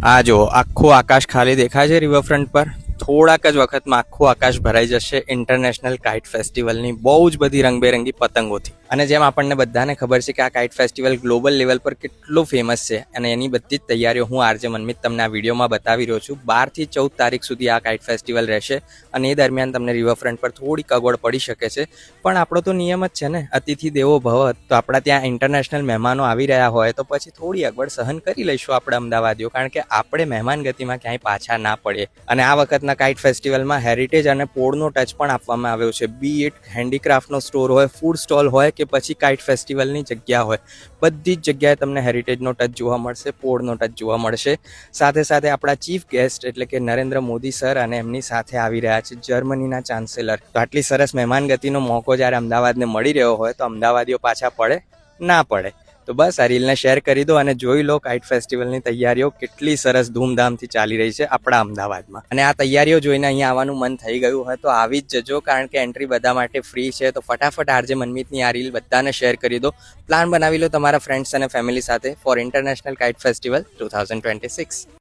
આ જો આખું આકાશ ખાલી દેખાય છે રિવરફ્રન્ટ પર. થોડાક જ વખતમાં આખું આકાશ ભરાઈ જશે ઇન્ટરનેશનલ કાઇટ ફેસ્ટિવલની બહુ જ બધી રંગબેરંગી પતંગોથી. અને જેમ આપણને બધાને ખબર છે કે આ કાઇટ ફેસ્ટિવલ ગ્લોબલ લેવલ પર કેટલું ફેમસ છે અને એની બધી જ તૈયારીઓ હું આરજે મનમિત તમને આ વિડીયોમાં બતાવી રહ્યો છું. 12 થી 14 તારીખ સુધી આ કાઇટ ફેસ્ટિવલ રહેશે અને એ દરમિયાન તમને રિવરફ્રન્ટ પર થોડીક અગવડ પડી શકે છે. પણ આપણો તો નિયમ જ છે ને, અતિથિ દેવો ભવ. તો આપણા ત્યાં ઇન્ટરનેશનલ મહેમાનો આવી રહ્યા હોય તો પછી થોડી અગવડ સહન કરી લઈશું આપણે અમદાવાદીઓ, કારણ કે આપણે મહેમાન ગતિમાં ક્યાંય પાછા ના પડે. અને આ વખતના કાઇટ ફેસ્ટિવલમાં હેરિટેજ અને પોળનો ટચ પણ આપવામાં આવ્યો છે. બી ઇટ હેન્ડીક્રાફ્ટનો સ્ટોર હોય, ફૂડ સ્ટોલ હોય કે પછી કાઇટ ફેસ્ટિવલની જગ્યા હોય, બધી જ જગ્યાએ તમને હેરિટેજનો ટચ જોવા મળશે, પોળનો ટચ જોવા મળશે. સાથે સાથે આપણા ચીફ ગેસ્ટ એટલે કે નરેન્દ્ર મોદી સર અને એમની સાથે આવી રહ્યા છે જર્મનીના ચાન્સેલર. તો આટલી સરસ મહેમાન ગતિનો મોકો જ્યારે અમદાવાદને મળી રહ્યો હોય તો અમદાવાદીઓ પાછા પડે ના પડે. તો બસ આ રીલને શેર કરી દો અને જોઈ લો કાઇટ ફેસ્ટિવલની તૈયારીઓ કેટલી સરસ ધૂમધામથી ચાલી રહી છે આપણા અમદાવાદમાં. અને આ તૈયારીઓ જોઈને અહીંયા આવવાનું મન થઈ ગયું હોય તો આવી જ જજો, કારણ કે એન્ટ્રી બધા માટે ફ્રી છે. તો ફટાફટ આરજે મનમિતની આ રીલ બધાને શેર કરી દો. પ્લાન બનાવી લો તમારા ફ્રેન્ડ્સ અને ફેમિલી સાથે ફોર ઇન્ટરનેશનલ કાઇટ ફેસ્ટિવલ 2026.